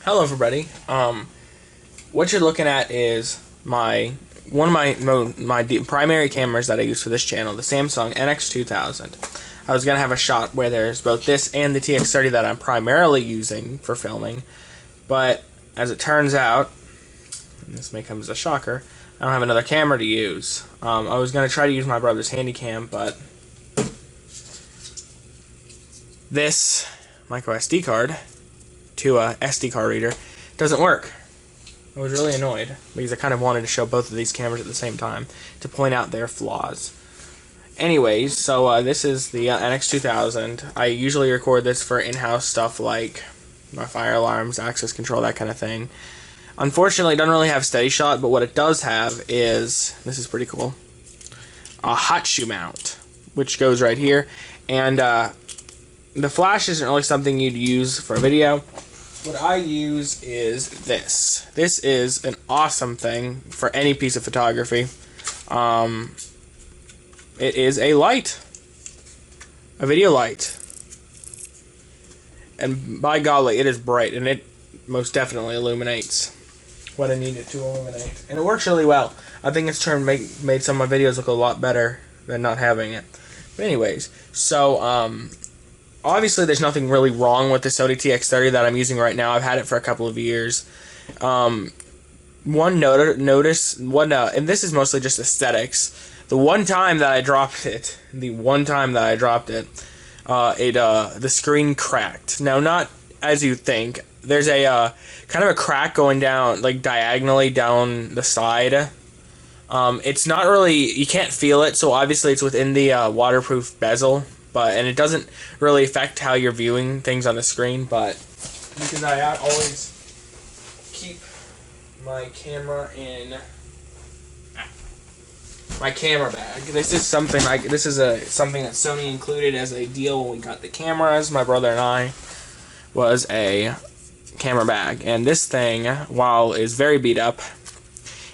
Hello everybody. What you're looking at is one of my primary cameras that I use for this channel, the Samsung NX2000. I was gonna have a shot where there's both this and the TX30 that I'm primarily using for filming, but as it turns out, and this may come as a shocker, I don't have another camera to use. I was gonna try to use my brother's Handycam, but this micro SD card to a SD card reader doesn't work. I was really annoyed because I kind of wanted to show both of these cameras at the same time to point out their flaws. Anyways, so this is the NX2000. I usually record this for in-house stuff like my fire alarms, access control, that kind of thing. Unfortunately, it doesn't really have steady shot, but what it does have is, this is pretty cool, a hot shoe mount, which goes right here. And the flash isn't really something you'd use for a video. What I use is this. This is an awesome thing for any piece of photography. It is a light. A video light. And by golly, it is bright, and it most definitely illuminates what I need it to illuminate. And it works really well. I think it's made some of my videos look a lot better than not having it. But anyways, so obviously there's nothing really wrong with the Sony TX30 that I'm using right now. I've had it for a couple of years. And this is mostly just aesthetics. The one time that I dropped it, the screen cracked. Now, not as you think. There's a kind of a crack going down, like diagonally down the side. It's not really, you can't feel it, so obviously it's within the waterproof bezel, and it doesn't really affect how you're viewing things on the screen, but because I always keep my camera in my camera bag. This is something something that Sony included as a deal when we got the cameras. My brother and I was a camera bag, and this thing, while is very beat up,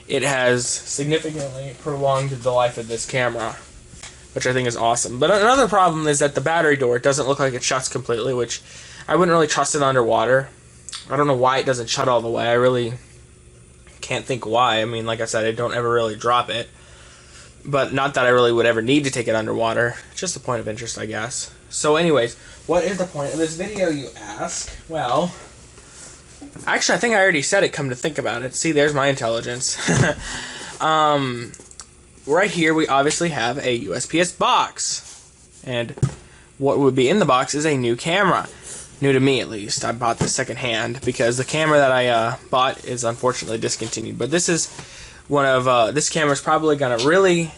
it has significantly prolonged the life of this camera, which I think is awesome. But another problem is that the battery door doesn't look like it shuts completely, which I wouldn't really trust it underwater. I don't know why it doesn't shut all the way. I really can't think why. I mean, like I said, I don't ever really drop it. But not that I really would ever need to take it underwater. It's just a point of interest, I guess. So anyways, what is the point of this video, you ask? Well, actually, I think I already said it, come to think about it. See, there's my intelligence. Right here, we obviously have a USPS box. And what would be in the box is a new camera. New to me, at least. I bought this secondhand because the camera that I bought is unfortunately discontinued. But this is one of, this camera is probably going to really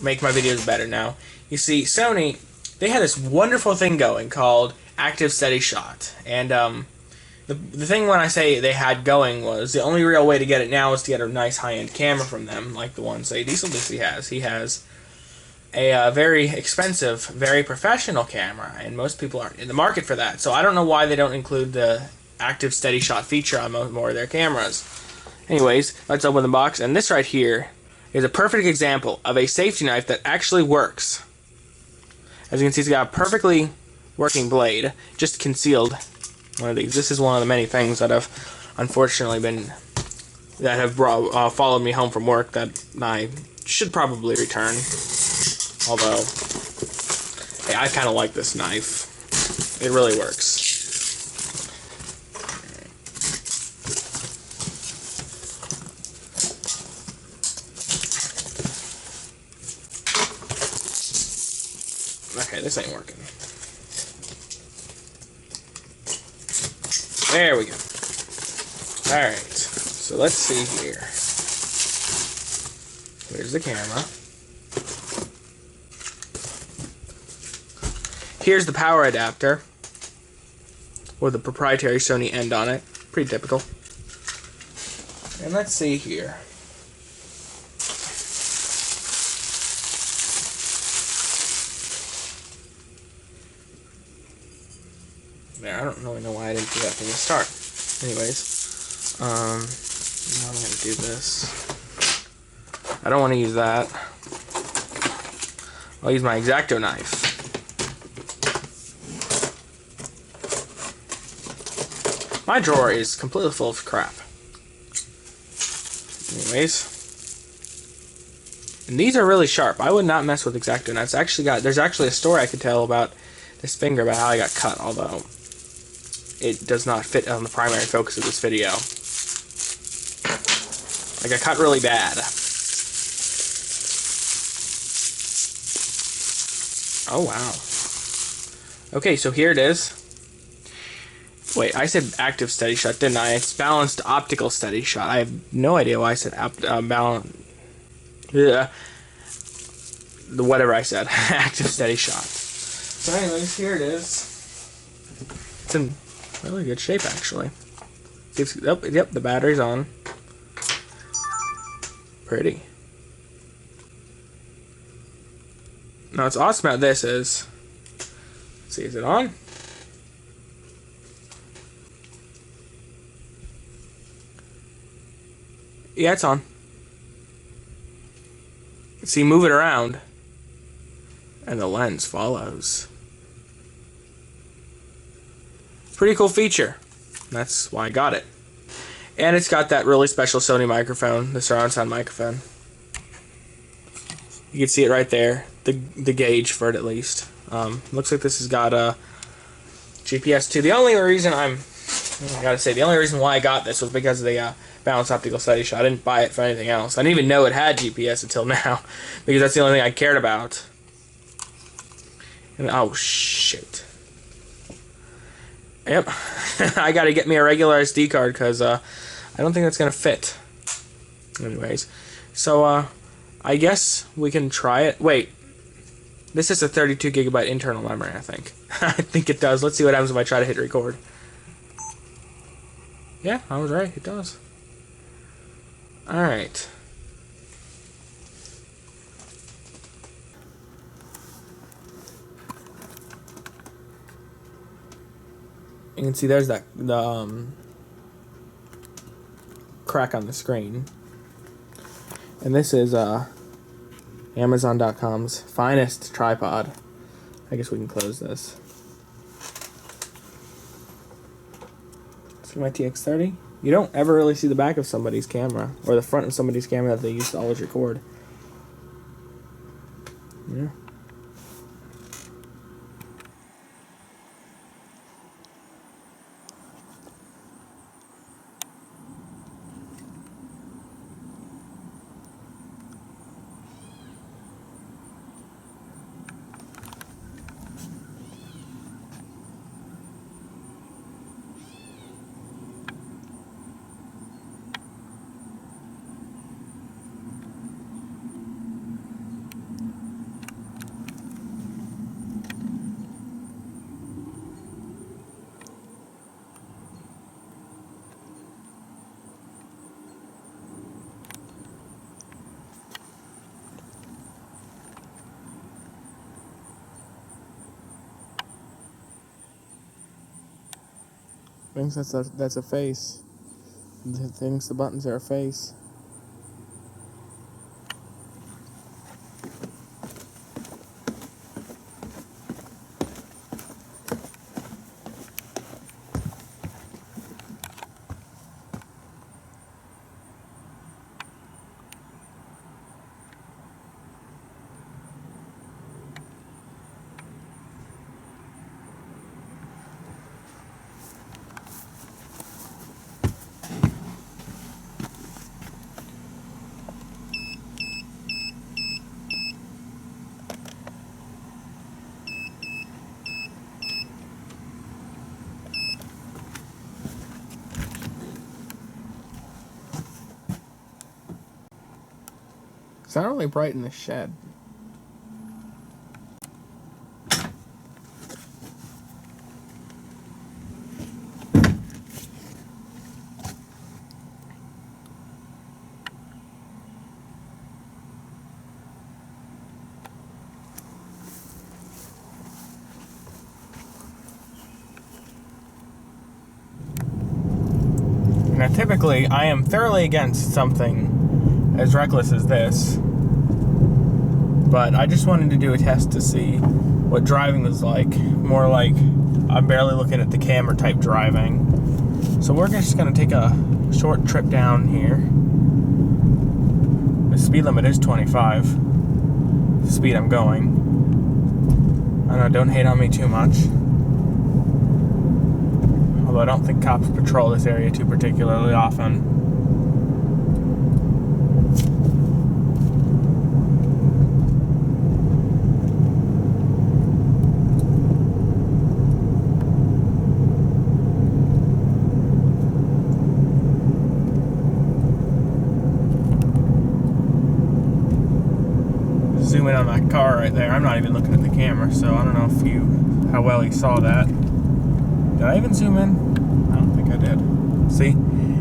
make my videos better now. You see, Sony, they had this wonderful thing going called Active Steady Shot. And the thing when I say they had going was the only real way to get it now is to get a nice high-end camera from them, like the one, say, Diesel Dixie has. He has a very expensive, very professional camera, and most people aren't in the market for that. So I don't know why they don't include the Active Steady Shot feature on more of their cameras. Anyways, let's open the box, and this right here is a perfect example of a safety knife that actually works. As you can see, it's got a perfectly working blade, just concealed. One of these. This is one of the many things that have unfortunately followed me home from work that I should probably return. Although, hey, I kind of like this knife. It really works. Okay, this ain't working. There we go. Alright, so let's see here. Here's the camera. Here's the power adapter with the proprietary Sony end on it. Pretty typical. And let's see here. There, I don't really know why I didn't do that from the start. Anyways, now I'm going to do this. I don't want to use that. I'll use my X-Acto knife. My drawer is completely full of crap. Anyways. And these are really sharp. I would not mess with X-Acto knives. There's actually a story I could tell about this finger, about how I got cut, although it does not fit on the primary focus of this video. I got cut really bad. Oh, wow. Okay, so here it is. Wait, I said active steady shot, didn't I? It's balanced optical steady shot. I have no idea why I said balance. Yeah. Whatever I said. Active steady shot. So anyways, here it is. It's in really good shape, actually. Yep, the battery's on. Pretty. Now what's awesome about this is, let's see, is it on? Yeah, it's on. See, move it around, and the lens follows. Pretty cool feature. That's why I got it. And it's got that really special Sony microphone, the surround sound microphone. You can see it right there, the gauge for it at least. Looks like this has got a GPS too. The only reason the only reason why I got this was because of the balanced optical steady shot. I didn't buy it for anything else. I didn't even know it had GPS until now, because that's the only thing I cared about. And oh shit. Yep, I gotta get me a regular SD card because I don't think that's gonna fit. Anyways, so I guess we can try it. Wait, this is a 32 gigabyte internal memory, I think. I think it does. Let's see what happens if I try to hit record. Yeah, I was right. It does. Alright. You can see there's the crack on the screen. And this is Amazon.com's finest tripod. I guess we can close this. See my TX30? You don't ever really see the back of somebody's camera, or the front of somebody's camera that they use to always record. Yeah. Thinks that's a face. Thinks the buttons are a face. It's not really bright in the shed. Now, typically, I am thoroughly against something as reckless as this, but I just wanted to do a test to see what driving was like. More like I'm barely looking at the camera type driving. So we're just gonna take a short trip down here. The speed limit is 25. The speed I'm going. I don't know, don't hate on me too much. Although I don't think cops patrol this area too particularly often. Zoom in on that car right there. I'm not even looking at the camera, so I don't know how well you saw that. Did I even zoom in? I don't think I did. See?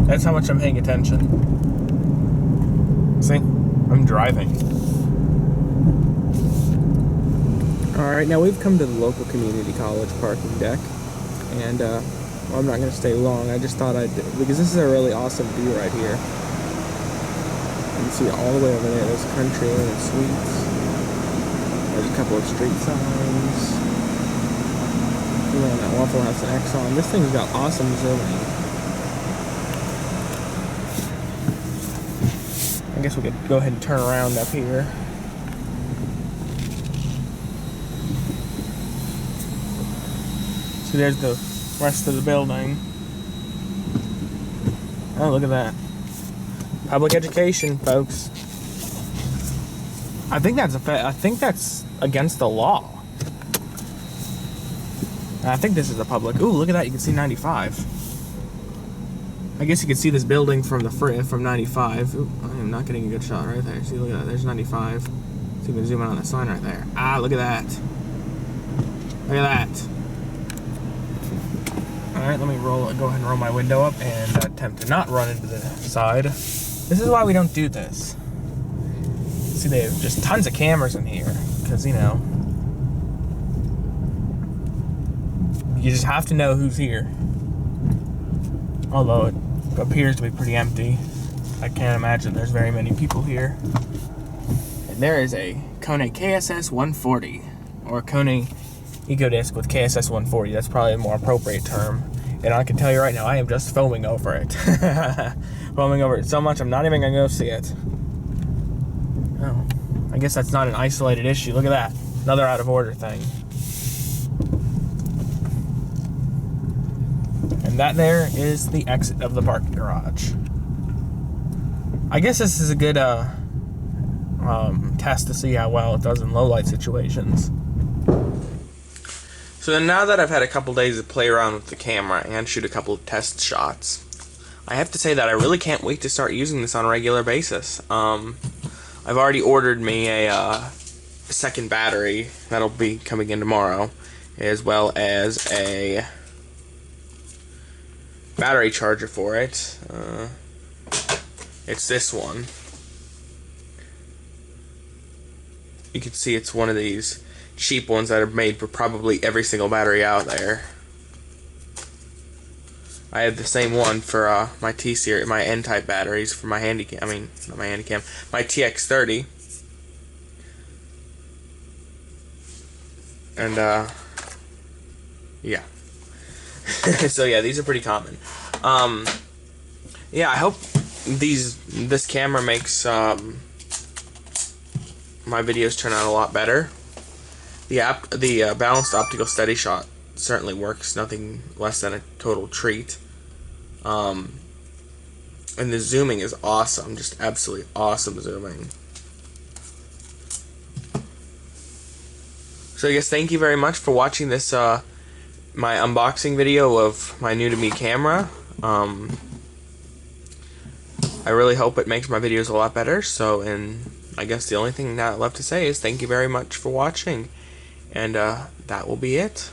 That's how much I'm paying attention. See? I'm driving. Alright, now we've come to the local community college parking deck. And, well, I'm not going to stay long. I just thought because this is a really awesome view right here. You can see it all the way over there. There's Country Inn and Suites. There's a couple of street signs. That Waffle House and Exxon. This thing's got awesome zooming. I guess we could go ahead and turn around up here. See, there's the rest of the building. Oh, look at that. Public education, folks. I think that's against the law. I think this is a public. Ooh, look at that! You can see 95. I guess you can see this building from 95. Ooh, I am not getting a good shot right there. See, look at that. There's 95. So you can zoom in on that sign right there. Ah, look at that. Look at that. All right, let me go ahead and roll my window up and attempt to not run into the side. This is why we don't do this. See, they have just tons of cameras in here because you know. You just have to know who's here. Although it appears to be pretty empty. I can't imagine there's very many people here. And there is a Sony KSS140. Or Sony EcoDisc with KSS140. That's probably a more appropriate term. And I can tell you right now, I am just foaming over it. Foaming over it so much, I'm not even going to go see it. Oh, I guess that's not an isolated issue. Look at that. Another out of order thing. And that there is the exit of the parking garage. I guess this is a good test to see how well it does in low light situations. So then now that I've had a couple days to play around with the camera and shoot a couple of test shots, I have to say that I really can't wait to start using this on a regular basis. I've already ordered me a second battery that'll be coming in tomorrow, as well as a battery charger for it. It's this one. You can see it's one of these cheap ones that are made for probably every single battery out there. I have the same one for my T-series, my N-type batteries for my Handycam. I mean, not my Handycam, my TX30. And yeah. So yeah, these are pretty common. Yeah, I hope this camera makes my videos turn out a lot better. The balanced optical steady shot certainly works. Nothing less than a total treat. And the zooming is awesome, just absolutely awesome zooming. So I guess thank you very much for watching this my unboxing video of my new to me camera. I really hope it makes my videos a lot better. So, and I guess the only thing now left to say is thank you very much for watching, and that will be it.